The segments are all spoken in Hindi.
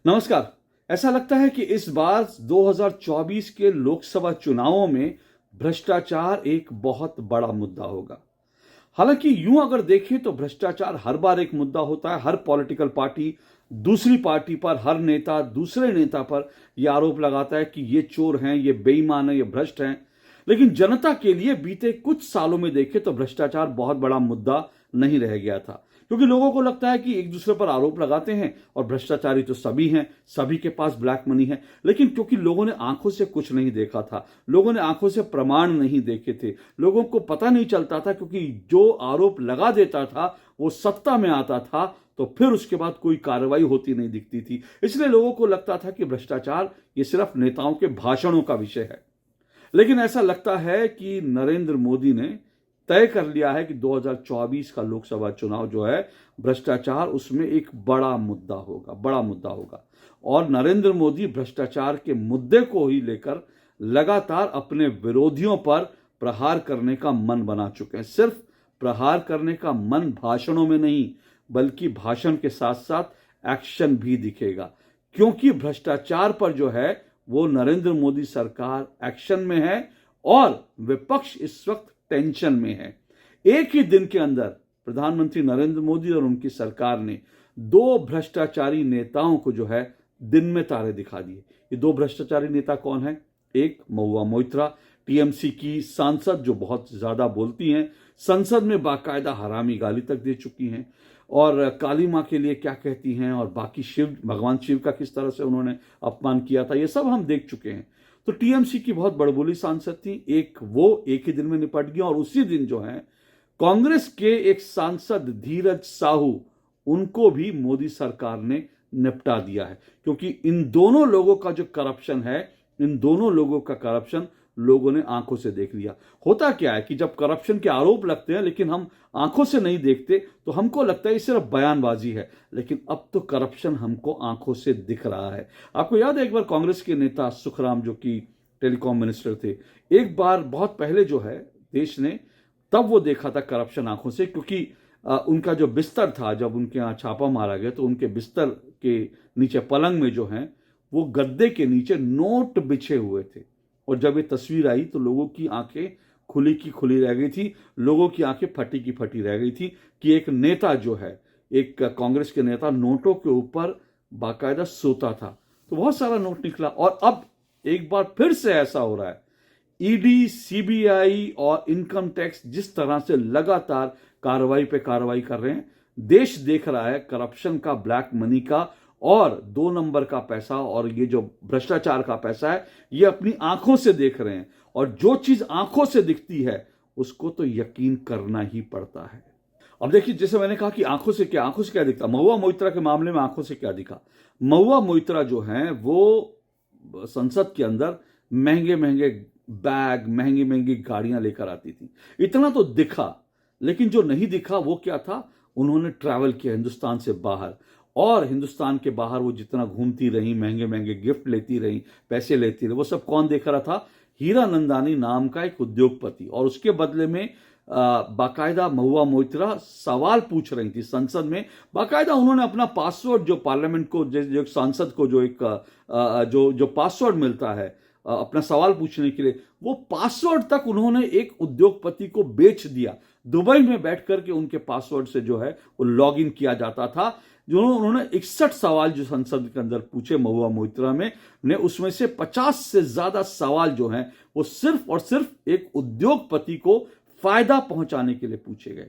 नमस्कार। ऐसा लगता है कि इस बार 2024 के लोकसभा चुनावों में भ्रष्टाचार एक बहुत बड़ा मुद्दा होगा। हालांकि यूं अगर देखें तो भ्रष्टाचार हर बार एक मुद्दा होता है। हर पॉलिटिकल पार्टी दूसरी पार्टी पर, हर नेता दूसरे नेता पर यह आरोप लगाता है कि ये चोर हैं, ये बेईमान हैं, ये भ्रष्ट हैं। लेकिन जनता के लिए बीते कुछ सालों में देखें तो भ्रष्टाचार बहुत बड़ा मुद्दा नहीं रह गया था, क्योंकि लोगों को लगता है कि एक दूसरे पर आरोप लगाते हैं और भ्रष्टाचारी तो सभी हैं, सभी के पास ब्लैक मनी है। लेकिन क्योंकि लोगों ने आंखों से कुछ नहीं देखा था, लोगों ने आंखों से प्रमाण नहीं देखे थे, लोगों को पता नहीं चलता था, क्योंकि जो आरोप लगा देता था वो सत्ता में आता था तो फिर उसके बाद कोई कार्रवाई होती नहीं दिखती थी। इसलिए लोगों को लगता था कि भ्रष्टाचार ये सिर्फ नेताओं के भाषणों का विषय है। लेकिन ऐसा लगता है कि नरेंद्र मोदी ने तय कर लिया है कि 2024 का लोकसभा चुनाव जो है, भ्रष्टाचार उसमें एक बड़ा मुद्दा होगा। और नरेंद्र मोदी भ्रष्टाचार के मुद्दे को ही लेकर लगातार अपने विरोधियों पर प्रहार करने का मन बना चुके हैं। सिर्फ प्रहार करने का मन भाषणों में नहीं, बल्कि भाषण के साथ साथ एक्शन भी दिखेगा, क्योंकि भ्रष्टाचार पर जो है वो नरेंद्र मोदी सरकार एक्शन में है और विपक्ष इस वक्त टेंशन में है। एक ही दिन के अंदर प्रधानमंत्री नरेंद्र मोदी और उनकी सरकार ने दो भ्रष्टाचारी नेताओं को जो है दिन में तारे दिखा दिए। ये दो भ्रष्टाचारी नेता कौन है? एक महुआ मोइत्रा, टीएमसी की सांसद जो बहुत ज्यादा बोलती हैं, संसद में बाकायदा हरामी गाली तक दे चुकी हैं, और काली मां के लिए क्या कहती हैं, और बाकी भगवान शिव का किस तरह से उन्होंने अपमान किया था, ये सब हम देख चुके हैं। तो टीएमसी की बहुत बड़बोली सांसद थी, वो एक ही दिन में निपट गया। और उसी दिन जो है कांग्रेस के एक सांसद धीरज साहू, उनको भी मोदी सरकार ने निपटा दिया है, क्योंकि इन दोनों लोगों का जो करप्शन है, इन दोनों लोगों का करप्शन लोगों ने आंखों से देख लिया। होता क्या है कि जब करप्शन के आरोप लगते हैं लेकिन हम आंखों से नहीं देखते तो हमको लगता है ये सिर्फ बयानबाजी है, लेकिन अब तो करप्शन हमको आंखों से दिख रहा है। आपको याद है एक बार कांग्रेस के नेता सुखराम, जो कि टेलीकॉम मिनिस्टर थे, एक बार बहुत पहले जो है देश ने तब वो देखा था करप्शन आंखों से, क्योंकि उनका जो बिस्तर था, जब उनके यहाँ छापा मारा गया तो उनके बिस्तर के नीचे पलंग में जो है वो गद्दे के नीचे नोट बिछे हुए थे। और जब ये तस्वीर आई तो लोगों की आंखें खुली की खुली रह गई थी, लोगों की आंखें फटी की फटी रह गई थी कि एक नेता जो है, एक कांग्रेस के नेता नोटों के ऊपर बाकायदा सोता था। तो बहुत सारा नोट निकला और अब एक बार फिर से ऐसा हो रहा है। ईडी, सीबीआई और इनकम टैक्स जिस तरह से लगातार कार्रवाई पे कार्रवाई कर रहे हैं, देश देख रहा है करप्शन का, ब्लैक मनी का और 2 नंबर का पैसा, और ये जो भ्रष्टाचार का पैसा है, ये अपनी आंखों से देख रहे हैं। और जो चीज आंखों से दिखती है उसको तो यकीन करना ही पड़ता है। अब देखिए, जैसे मैंने कहा कि आंखों से क्या दिखता, महुआ मोइत्रा के मामले में आंखों से क्या दिखा। महुआ मोइत्रा जो है वो संसद के अंदर महंगे महंगे बैग, महंगी महंगी गाड़ियां लेकर आती थी। इतना तो दिखा, लेकिन जो नहीं दिखा वो क्या था, उन्होंने ट्रैवल किया हिंदुस्तान से बाहर, और हिंदुस्तान के बाहर वो जितना घूमती रही, महंगे महंगे गिफ्ट लेती रही, पैसे लेती रही, वो सब कौन देख रहा था? हीरानंदानी नाम का एक उद्योगपति। और उसके बदले में बाकायदा महुआ मोइत्रा सवाल पूछ रही थी संसद में। बाकायदा उन्होंने अपना पासवर्ड, जो पार्लियामेंट को, जो सांसद को जो एक जो पासवर्ड मिलता है अपना सवाल पूछने के लिए, वो पासवर्ड तक उन्होंने एक उद्योगपति को बेच दिया। दुबई में बैठ करके उनके पासवर्ड से जो है वो लॉग इन किया जाता था। जो उन्होंने 61 सवाल जो संसद के अंदर पूछे महुआ मोइत्रा में ने, उसमें से 50 से ज्यादा सवाल जो हैं वो सिर्फ और सिर्फ एक उद्योगपति को फायदा पहुंचाने के लिए पूछे गए।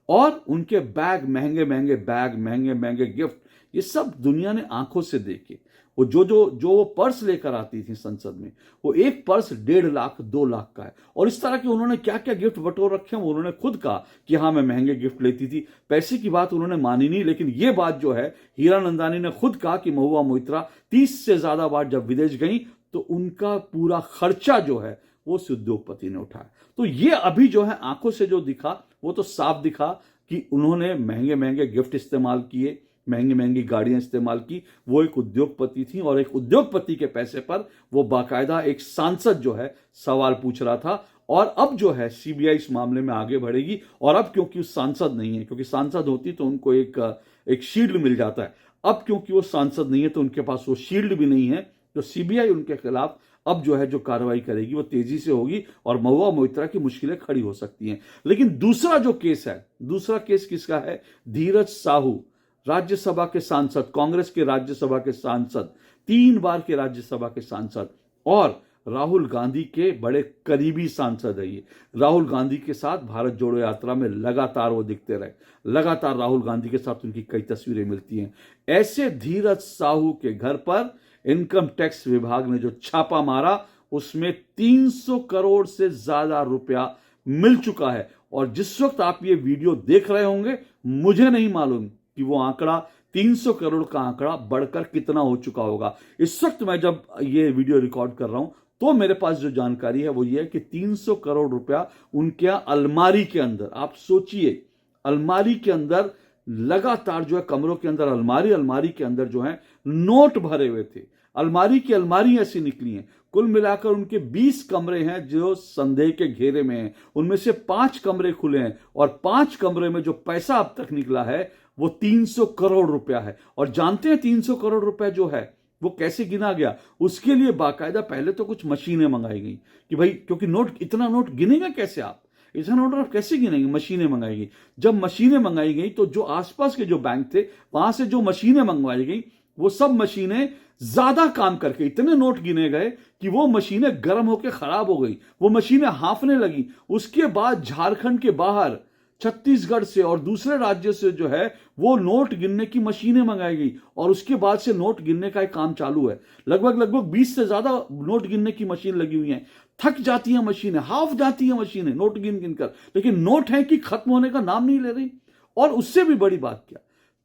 और उनके बैग, महंगे महंगे बैग, महंगे महंगे गिफ्ट, ये सब दुनिया ने आंखों से देखे। वो जो पर्स लेकर आती थी संसद में, वो एक पर्स 1.5 लाख 2 लाख का है। और इस तरह के उन्होंने क्या क्या गिफ्ट बटोर रखे हैं, वो उन्होंने खुद कहा कि हाँ मैं महंगे गिफ्ट लेती थी। पैसे की बात उन्होंने मानी नहीं, लेकिन ये बात जो है हीरानंदानी ने खुद कहा कि महुआ मोइत्रा 30 से ज्यादा बार जब विदेश गई तो उनका पूरा खर्चा जो है वो उस उद्योगपति ने उठाया। तो ये अभी जो है आंखों से जो दिखा वो तो साफ दिखा कि उन्होंने महंगे महंगे गिफ्ट इस्तेमाल किए, महंगी महंगी गाड़ियां इस्तेमाल की। वो एक उद्योगपति थी और एक उद्योगपति के पैसे पर वो बाकायदा एक सांसद जो है सवाल पूछ रहा था। और अब जो है सीबीआई इस मामले में आगे बढ़ेगी। और अब क्योंकि सांसद नहीं है, क्योंकि सांसद होती तो उनको एक शील्ड मिल जाता है, अब क्योंकि वो सांसद नहीं है तो उनके पास वो शील्ड भी नहीं है, तो सीबीआई उनके खिलाफ अब जो है जो कार्रवाई करेगी वो तेजी से होगी और महुआ मोइत्रा की मुश्किलें खड़ी हो सकती हैं। लेकिन दूसरा जो केस है, दूसरा केस किसका है? धीरज साहू, राज्यसभा के सांसद, कांग्रेस के राज्यसभा के सांसद, 3 बार के राज्यसभा के सांसद और राहुल गांधी के बड़े करीबी सांसद है। ये राहुल गांधी के साथ भारत जोड़ो यात्रा में लगातार वो दिखते रहे, लगातार राहुल गांधी के साथ उनकी कई तस्वीरें मिलती हैं। ऐसे धीरज साहू के घर पर इनकम टैक्स विभाग ने जो छापा मारा उसमें 300 करोड़ से ज्यादा रुपया मिल चुका है। और जिस वक्त आप ये वीडियो देख रहे होंगे, मुझे नहीं मालूम कि वो आंकड़ा 300 करोड़ का आंकड़ा बढ़कर कितना हो चुका होगा। इस वक्त मैं जब ये वीडियो रिकॉर्ड कर रहा हूं तो मेरे पास जो जानकारी है वो ये है कि 300 करोड़ रुपया उनके अलमारी के अंदर, आप सोचिए, अलमारी के अंदर लगातार जो है कमरों के अंदर अलमारी के अंदर जो है नोट भरे हुए थे। अलमारी की अलमारी ऐसी निकली हैं। कुल मिलाकर उनके 20 कमरे हैं जो संदेह के घेरे में हैं। उनमें से 5 कमरे खुले हैं और 5 कमरे में जो पैसा अब तक निकला है वो 300 करोड़ रुपया है। और जानते हैं 300 करोड़ रुपया जो है वो कैसे गिना गया? उसके लिए बाकायदा पहले तो कुछ मशीनें मंगाई गई कि भाई, क्योंकि इतना नोट गिनेगा कैसे आप? इतना नोट आप कैसे गिनेंगे? मशीनें मंगाई गई। जब मशीनें मंगाई गई तो जो आसपास के जो बैंक थे वहां से जो मशीनें मंगवाई गई वो सब मशीनें ज्यादा काम करके इतने नोट गिने गए कि वो मशीनें गर्म होकर खराब हो गई, वो मशीनें हांफने लगी। उसके बाद झारखंड के बाहर, छत्तीसगढ़ से और दूसरे राज्यों से जो है वो नोट गिनने की मशीनें मंगाई गई और उसके बाद से नोट गिनने का एक काम चालू है। लगभग 20 से ज्यादा नोट गिनने की मशीन लगी हुई हैं। थक जाती हैं मशीनें, हाफ जाती हैं मशीनें नोट गिन गिन कर, लेकिन नोट है कि खत्म होने का नाम नहीं ले रही। और उससे भी बड़ी बात क्या,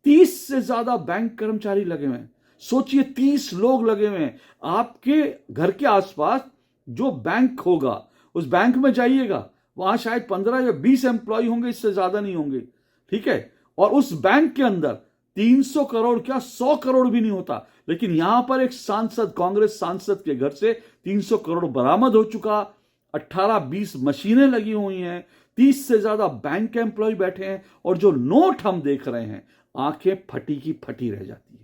30 से ज्यादा बैंक कर्मचारी लगे हुए हैं। सोचिए, 30 लोग लगे हुए हैं। आपके घर के आसपास जो बैंक होगा उस बैंक में जाइएगा, वहां शायद 15 या 20 एम्प्लॉय होंगे, इससे ज्यादा नहीं होंगे, ठीक है। और उस बैंक के अंदर 300 करोड़ क्या 100 करोड़ भी नहीं होता, लेकिन यहां पर एक सांसद, कांग्रेस सांसद के घर से 300 करोड़ बरामद हो चुका। 18-20 मशीनें लगी हुई हैं, 30 से ज्यादा बैंक के एम्प्लॉय बैठे हैं और जो नोट हम देख रहे हैं, आंखें फटी की फटी रह जाती है।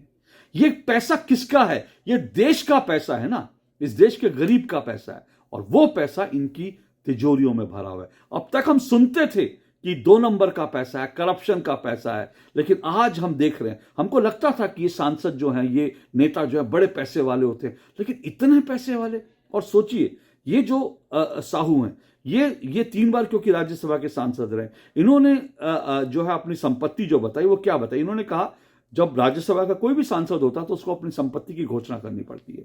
ये पैसा किसका है? ये देश का पैसा है ना, इस देश के गरीब का पैसा है और वो पैसा इनकी तिजोरियों में भरा हुआ है। अब तक हम सुनते थे कि 2 नंबर का पैसा है, करप्शन का पैसा है, लेकिन आज हम देख रहे हैं। हमको लगता था कि ये सांसद जो हैं, ये नेता जो है बड़े पैसे वाले होते हैं, लेकिन इतने पैसे वाले। और सोचिए, ये जो साहू हैं, ये 3 बार क्योंकि राज्यसभा के सांसद रहे, इन्होंने जो है अपनी संपत्ति जो बताई वो क्या बताई? इन्होंने कहा जब राज्यसभा का कोई भी सांसद होता है तो उसको अपनी संपत्ति की घोषणा करनी पड़ती है।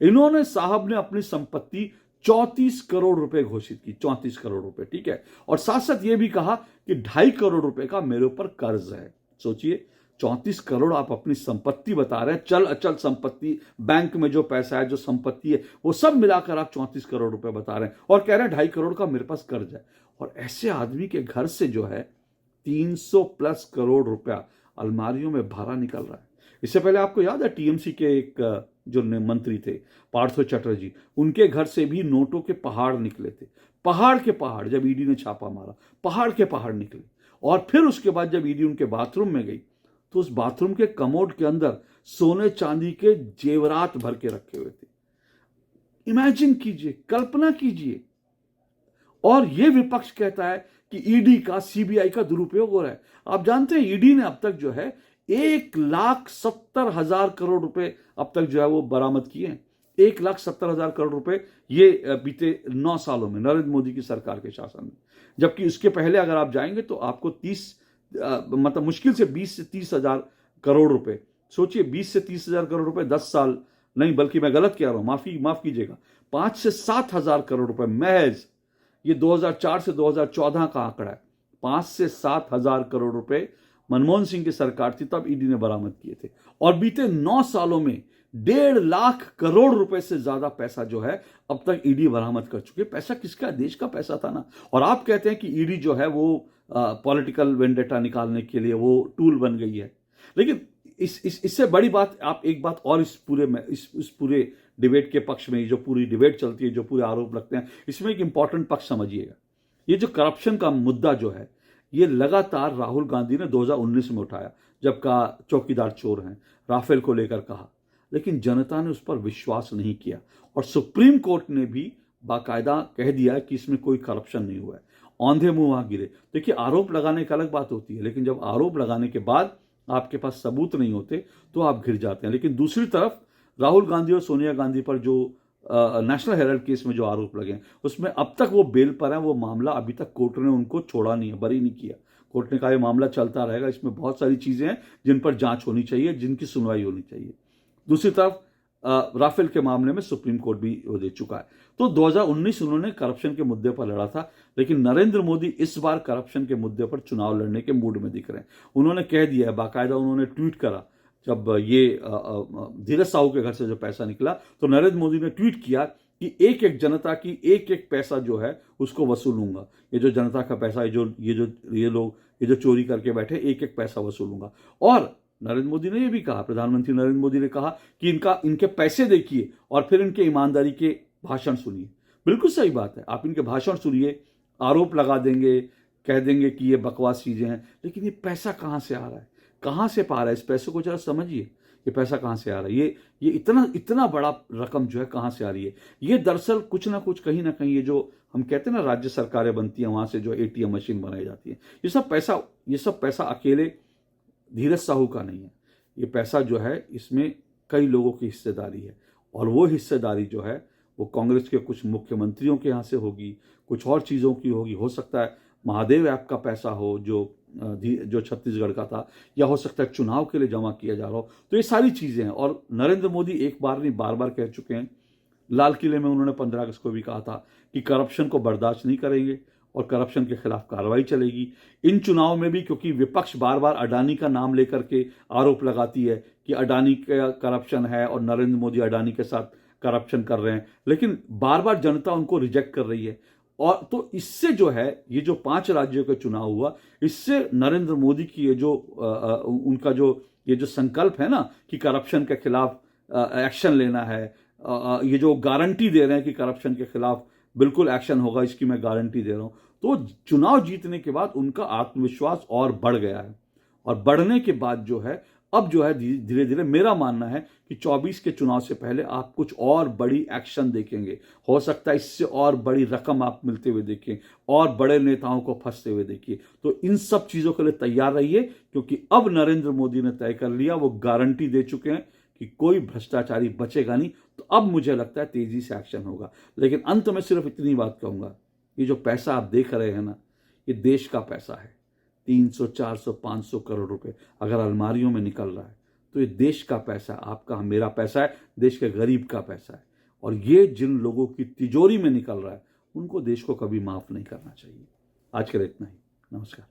इन्होंने, साहब ने अपनी संपत्ति 34 करोड़ रुपए घोषित की, 34 करोड़ रुपए, ठीक है। और साथ साथ ये भी कहा कि 2.5 करोड़ रुपए का मेरे ऊपर कर्ज है। सोचिए, 34 करोड़ आप अपनी संपत्ति बता रहे हैं, चल अचल संपत्ति, बैंक में जो पैसा है, जो संपत्ति है, वो सब मिलाकर आप 34 करोड़ रुपए बता रहे हैं और कह रहे हैं 2.5 करोड़ का मेरे पास कर्ज है। और ऐसे आदमी के घर से जो है 300+ करोड़ रुपया अलमारियों में भरा निकल रहा है। इससे पहले आपको याद है टीएमसी के एक जो मंत्री थे, पार्थो चटर्जी, उनके घर से भी नोटों के पहाड़ निकले थे। पहाड़ के पहाड़, जब ईडी ने छापा मारा, पहाड़ के पहाड़ निकले। और फिर उसके बाद जब ईडी उनके बाथरूम में गई तो उस बाथरूम के कमोड के अंदर सोने चांदी के जेवरात भर के रखे हुए थे। इमेजिन कीजिए, कल्पना कीजिए। और यह विपक्ष कहता है कि ईडी का, सीबीआई का दुरुपयोग हो रहा है। आप जानते हैं ईडी ने अब तक जो है 1,70,000 करोड़ रुपए अब तक जो है वो बरामद किए हैं। 1,70,000 करोड़ रुपए ये बीते 9 सालों में, नरेंद्र मोदी की सरकार के शासन में। जबकि उसके पहले अगर आप जाएंगे तो आपको 30 मतलब मुश्किल से 20 से 30,000 करोड़ रुपए, सोचिए 20 से 30,000 करोड़ रुपए 10 साल नहीं, बल्कि मैं गलत कह रहा हूं, माफ कीजिएगा, 5 से 7,000 करोड़ रुपए महज। ये 2004 से 2014 का आंकड़ा है। 5 से 7,000 करोड़ रुपए मनमोहन सिंह की सरकार थी तब ईडी ने बरामद किए थे। और बीते 9 सालों में 1.5 लाख करोड़ रुपए से ज्यादा पैसा जो है अब तक ईडी बरामद कर चुके। पैसा किसका? देश का पैसा था ना। और आप कहते हैं कि ईडी जो है वो पॉलिटिकल वेंडेटा निकालने के लिए वो टूल बन गई है। लेकिन इससे बड़ी बात, आप एक बात और इस पूरे डिबेट के पक्ष में, जो पूरी डिबेट चलती है, जो पूरे आरोप लगते हैं, इसमें एक इंपॉर्टेंट पक्ष समझिएगा। ये जो करप्शन का मुद्दा जो है, ये लगातार राहुल गांधी ने 2019 में उठाया। जब कहा चौकीदार चोर हैं, राफेल को लेकर कहा, लेकिन जनता ने उस पर विश्वास नहीं किया और सुप्रीम कोर्ट ने भी बाकायदा कह दिया कि इसमें कोई करप्शन नहीं हुआ है। औंधे मुंह वहां गिरे। देखिए, आरोप लगाने की अलग बात होती है, लेकिन जब आरोप लगाने के बाद आपके पास सबूत नहीं होते तो आप घिर जाते हैं। लेकिन दूसरी तरफ राहुल गांधी और सोनिया गांधी पर जो नेशनल हेराल्ड केस में जो आरोप लगे हैं, उसमें अब तक वो बेल पर है। वो मामला अभी तक कोर्ट ने उनको छोड़ा नहीं है, बरी नहीं किया। कोर्ट ने कहा ये मामला चलता रहेगा, इसमें बहुत सारी चीजें हैं जिन पर जांच होनी चाहिए, जिनकी सुनवाई होनी चाहिए। दूसरी तरफ राफेल के मामले में सुप्रीम कोर्ट भी वो दे चुका है। तो 2019 उन्होंने करप्शन के मुद्दे पर लड़ा था, लेकिन नरेंद्र मोदी इस बार करप्शन के मुद्दे पर चुनाव लड़ने के मूड में दिख रहे हैं। उन्होंने कह दिया है, बाकायदा उन्होंने ट्वीट करा, जब ये धीरज साहू के घर से जो पैसा निकला तो नरेंद्र मोदी ने ट्वीट किया कि एक एक जनता की एक एक पैसा जो है उसको वसूलूंगा। ये जो जनता का पैसा, ये लोग जो चोरी करके बैठे, एक एक पैसा वसूलूंगा। और नरेंद्र मोदी ने यह भी कहा, प्रधानमंत्री नरेंद्र मोदी ने कहा कि इनके पैसे देखिए और फिर इनके ईमानदारी के भाषण सुनिए। बिल्कुल सही बात है, आप इनके भाषण सुनिए, आरोप लगा देंगे, कह देंगे कि ये बकवास चीजें हैं, लेकिन ये पैसा कहां से आ रहा है, कहां से पा रहा है? इस पैसे को जरा समझिए, ये पैसा कहां से आ रहा है? ये इतना बड़ा रकम जो है कहां से आ रही है? ये दरअसल कुछ ना कुछ, कहीं ना कहीं, ये जो हम कहते हैं ना राज्य सरकारें बनती हैं, वहां से जो एटीएम मशीन बनाई जाती है, ये सब पैसा अकेले धीरज साहू का नहीं है। ये पैसा जो है, इसमें कई लोगों की हिस्सेदारी है, और वो हिस्सेदारी जो है वो कांग्रेस के कुछ मुख्यमंत्रियों के यहाँ से होगी, कुछ और चीज़ों की होगी। हो सकता है महादेव ऐप का पैसा हो जो छत्तीसगढ़ का था, या हो सकता है चुनाव के लिए जमा किया जा रहा हो। तो ये सारी चीज़ें हैं, और नरेंद्र मोदी एक बार नहीं बार बार कह चुके हैं। लाल किले में उन्होंने 15 अगस्त को भी कहा था कि करप्शन को बर्दाश्त नहीं करेंगे और करप्शन के खिलाफ कार्रवाई चलेगी। इन चुनाव में भी, क्योंकि विपक्ष बार बार अडानी का नाम लेकर के आरोप लगाती है कि अडानी का करप्शन है और नरेंद्र मोदी अडानी के साथ करप्शन कर रहे हैं, लेकिन बार बार जनता उनको रिजेक्ट कर रही है। और तो इससे जो है, ये जो 5 राज्यों का चुनाव हुआ, इससे नरेंद्र मोदी की ये जो उनका जो संकल्प है ना कि करप्शन के खिलाफ एक्शन लेना है, ये जो गारंटी दे रहे हैं कि करप्शन के खिलाफ बिल्कुल एक्शन होगा, इसकी मैं गारंटी दे रहा हूं, तो चुनाव जीतने के बाद उनका आत्मविश्वास और बढ़ गया है। और बढ़ने के बाद जो है, अब जो है धीरे धीरे मेरा मानना है कि 24 के चुनाव से पहले आप कुछ और बड़ी एक्शन देखेंगे। हो सकता है इससे और बड़ी रकम आप मिलते हुए देखें, और बड़े नेताओं को फंसते हुए देखिए। तो इन सब चीजों के लिए तैयार रहिए, क्योंकि अब नरेंद्र मोदी ने तय कर लिया, वो गारंटी दे चुके हैं कि कोई भ्रष्टाचारी बचेगा नहीं। तो अब मुझे लगता है तेजी से एक्शन होगा। लेकिन अंत में सिर्फ इतनी बात कहूंगा, ये जो पैसा आप देख रहे हैं ना, ये देश का पैसा है। 300, 400, 500 करोड़ रुपए अगर अलमारियों में निकल रहा है तो ये देश का पैसा, आपका मेरा पैसा है, देश के गरीब का पैसा है। और ये जिन लोगों की तिजोरी में निकल रहा है, उनको देश को कभी माफ नहीं करना चाहिए। आज के लिए इतना ही। नमस्कार।